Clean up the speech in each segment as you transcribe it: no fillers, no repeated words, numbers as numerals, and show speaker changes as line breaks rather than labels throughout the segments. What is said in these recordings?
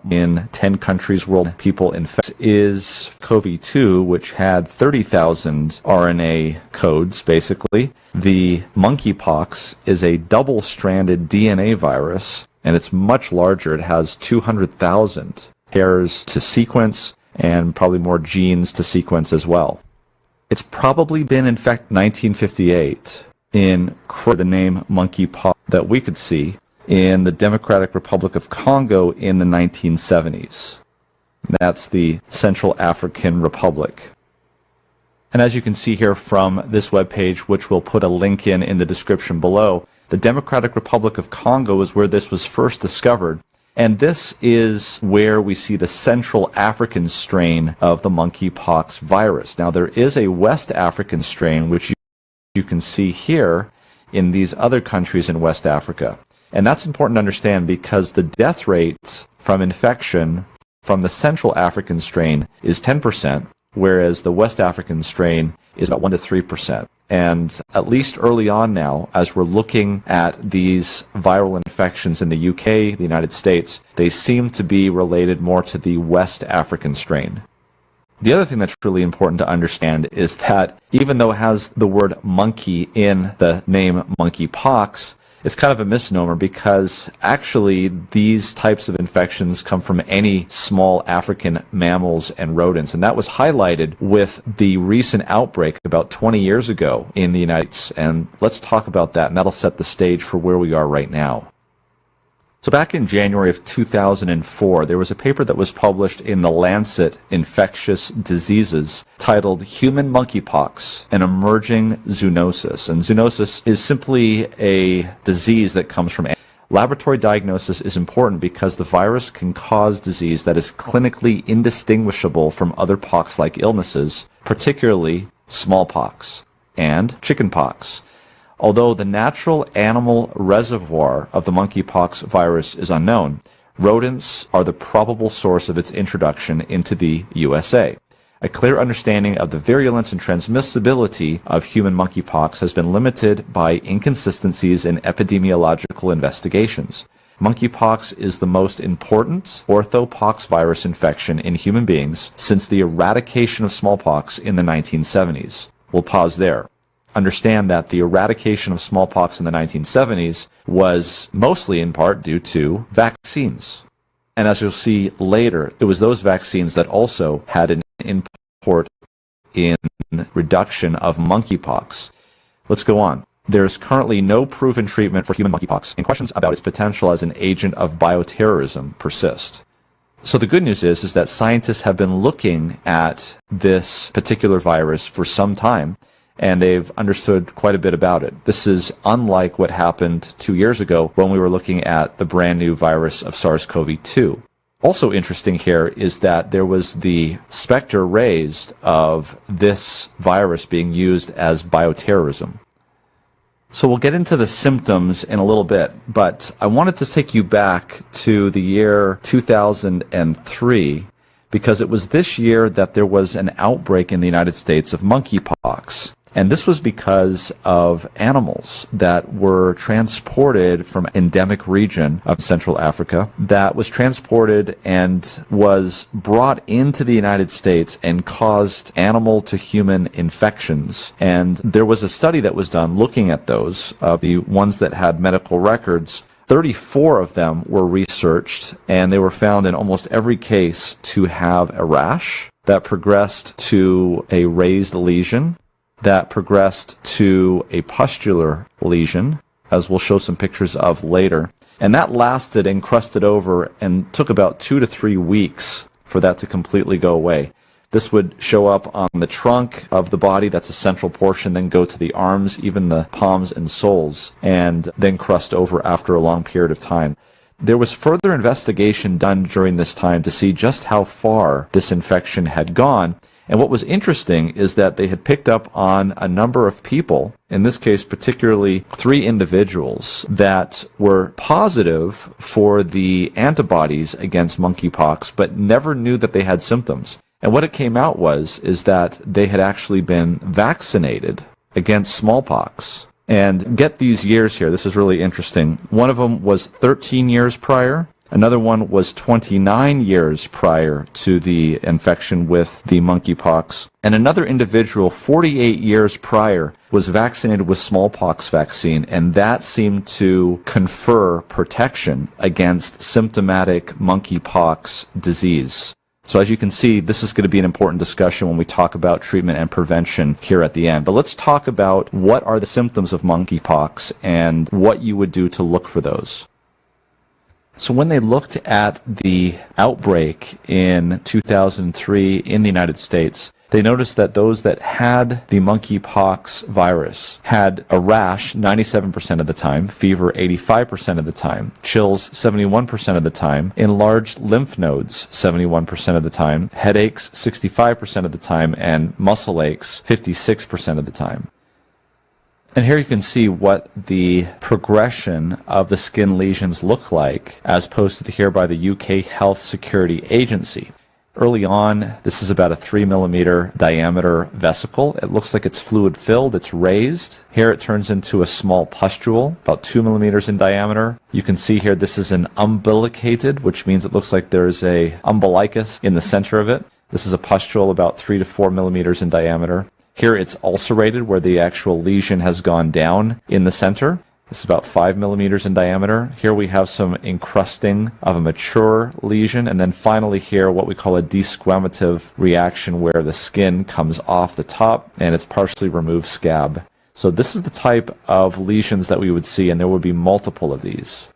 in 10 countries world people infected is CoV-2, which had 30,000 RNA codes, basically. The monkeypox is a double-stranded DNA virus, and it's much larger. It has 200,000 pairs to sequence and probably more genes to sequence as well. It's probably been, in fact, 1958 in the name monkeypox that we could see in the Democratic Republic of Congo in the 1970s. That's the Central African Republic. And as you can see here from this webpage, which we'll put a link in the description below, the Democratic Republic of Congo is where this was first discovered. And this is where we see the Central African strain of the monkeypox virus. Now, there is a West African strain, which you can see here in these other countries in West Africa. And that's important to understand because the death rate from infection from the Central African strain is 10%, whereas the West African strain is about 1 to 3%. And at least early on now, as we're looking at these viral infections in the UK, the United States, they seem to be related more to the West African strain. The other thing that's really important to understand is that even though it has the word monkey in the name monkeypox, it's kind of a misnomer because actually these types of infections come from any small African mammals and rodents. And that was highlighted with the recent outbreak about 20 years ago in the United States. And let's talk about that, and that'll set the stage for where we are right now. So back in January of 2004, there was a paper that was published in the Lancet Infectious Diseases titled Human Monkeypox, an Emerging Zoonosis. And zoonosis is simply a disease that comes from laboratory diagnosis is important because the virus can cause disease that is clinically indistinguishable from other pox-like illnesses, particularly smallpox and chickenpox. Although the natural animal reservoir of the monkeypox virus is unknown, rodents are the probable source of its introduction into the USA. A clear understanding of the virulence and transmissibility of human monkeypox has been limited by inconsistencies in epidemiological investigations. Monkeypox is the most important orthopox virus infection in human beings since the eradication of smallpox in the 1970s. We'll pause there. Understand that the eradication of smallpox in the 1970s was mostly in part due to vaccines. And as you'll see later, it was those vaccines that also had an import in reduction of monkeypox. Let's go on. There's currently no proven treatment for human monkeypox, and questions about its potential as an agent of bioterrorism persist. So the good news is that scientists have been looking at this particular virus for some time, and they've understood quite a bit about it. This is unlike what happened 2 years ago when we were looking at the brand new virus of SARS-CoV-2. Also interesting here is that there was the specter raised of this virus being used as bioterrorism. So we'll get into the symptoms in a little bit, but I wanted to take you back to the year 2003 because it was this year that there was an outbreak in the United States of monkeypox. And this was because of animals that were transported from an endemic region of Central Africa that was transported and was brought into the United States and caused animal-to-human infections. And there was a study that was done looking at those, of the ones that had medical records. 34 of them were researched, and they were found in almost every case to have a rash that progressed to a raised lesion, that progressed to a pustular lesion, as we'll show some pictures of later. And that lasted and crusted over and took about 2 to 3 weeks for that to completely go away. This would show up on the trunk of the body, that's a central portion, then go to the arms, even the palms and soles, and then crust over after a long period of time. There was further investigation done during this time to see just how far this infection had gone. And what was interesting is that they had picked up on a number of people, in this case particularly 3 individuals, that were positive for the antibodies against monkeypox, but never knew that they had symptoms. And what it came out is that they had actually been vaccinated against smallpox. And get these years here, this is really interesting. One of them was 13 years prior, Another one was 29 years prior to the infection with the monkeypox. And another individual, 48 years prior, was vaccinated with smallpox vaccine, and that seemed to confer protection against symptomatic monkeypox disease. So as you can see, this is going to be an important discussion when we talk about treatment and prevention here at the end. But let's talk about what are the symptoms of monkeypox and what you would do to look for those. So when they looked at the outbreak in 2003 in the United States, they noticed that those that had the monkeypox virus had a rash 97% of the time, fever 85% of the time, chills 71% of the time, enlarged lymph nodes 71% of the time, headaches 65% of the time, and muscle aches 56% of the time. And here you can see what the progression of the skin lesions look like as posted here by the UK Health Security Agency. Early on, this is about a 3 millimeter diameter vesicle. It looks like it's fluid filled, it's raised. Here it turns into a small pustule, about 2 millimeters in diameter. You can see here this is an umbilicated, which means it looks like there's a umbilicus in the center of it. This is a pustule about 3 to 4 millimeters in diameter. Here it's ulcerated, where the actual lesion has gone down in the center. This is about 5 millimeters in diameter. Here we have some encrusting of a mature lesion. And then finally here, what we call a desquamative reaction, where the skin comes off the top and it's partially removed scab. So this is the type of lesions that we would see, and there would be multiple of these.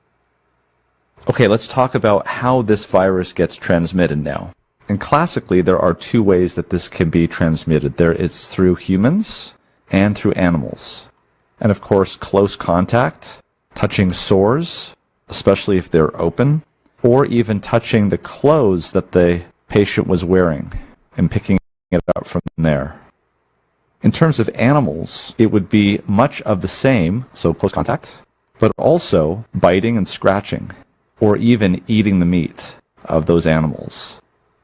Okay, let's talk about how this virus gets transmitted now. And classically, there are two ways that this can be transmitted. There is through humans and through animals. And of course, close contact, touching sores, especially if they're open, or even touching the clothes that the patient was wearing and picking it up from there. In terms of animals, it would be much of the same, so close contact, but also biting and scratching, or even eating the meat of those animals.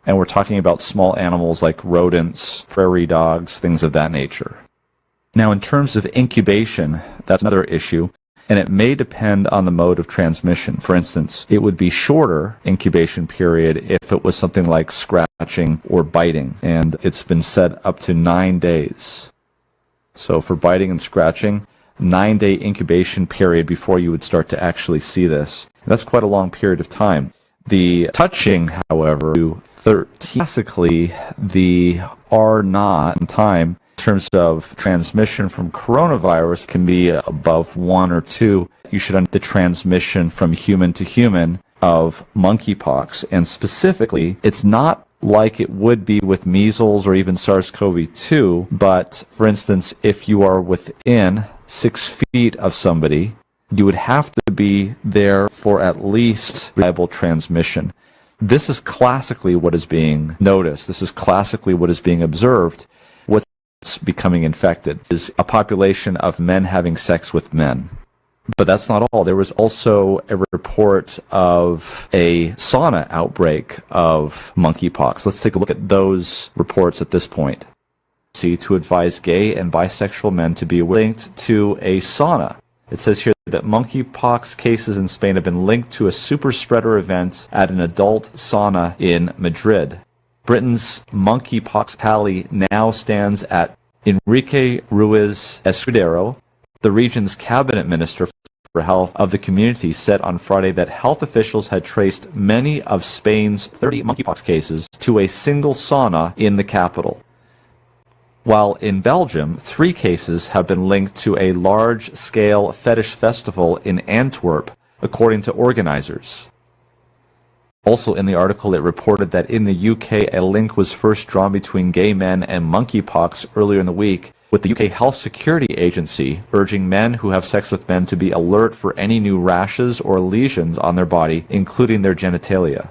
And we're talking about small animals like rodents, prairie dogs, things of that nature. Now, in terms of incubation, that's another issue, and it may depend on the mode of transmission. For instance, it would be shorter incubation period if it was something like scratching or biting, and it's been said up to 9 days. So for biting and scratching, 9-day incubation period before you would start to actually see this. That's quite a long period of time. The touching, however, to 13, classically, the R0 in time in terms of transmission from coronavirus can be above 1 or 2. You should understand the transmission from human to human of monkeypox. And specifically, it's not like it would be with measles or even SARS-CoV-2, but for instance, if you are within 6 feet of somebody, you would have to be there for at least reliable transmission. This is classically what is being noticed. This is classically what is being observed. What's becoming infected is a population of men having sex with men. But that's not all. There was also a report of a sauna outbreak of monkeypox. Let's take a look at those reports at this point. To advise gay and bisexual men to be linked to a sauna. It says here that monkeypox cases in Spain have been linked to a super spreader event at an adult sauna in Madrid. Britain's monkeypox tally now stands at Enrique Ruiz Escudero, the region's cabinet minister for health of the community, said on Friday that health officials had traced many of Spain's 30 monkeypox cases to a single sauna in the capital. While in Belgium, 3 cases have been linked to a large-scale fetish festival in Antwerp, according to organizers. Also in the article, it reported that in the UK, a link was first drawn between gay men and monkeypox earlier in the week, with the UK Health Security Agency urging men who have sex with men to be alert for any new rashes or lesions on their body, including their genitalia.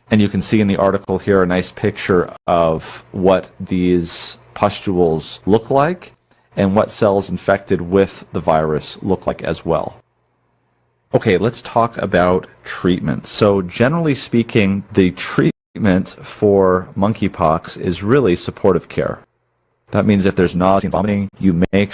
And you can see in the article here a nice picture of what these pustules look like and what cells infected with the virus look like as well. Okay, let's talk about treatment. So generally speaking, the treatment for monkeypox is really supportive care. That means if there's nausea and vomiting, you make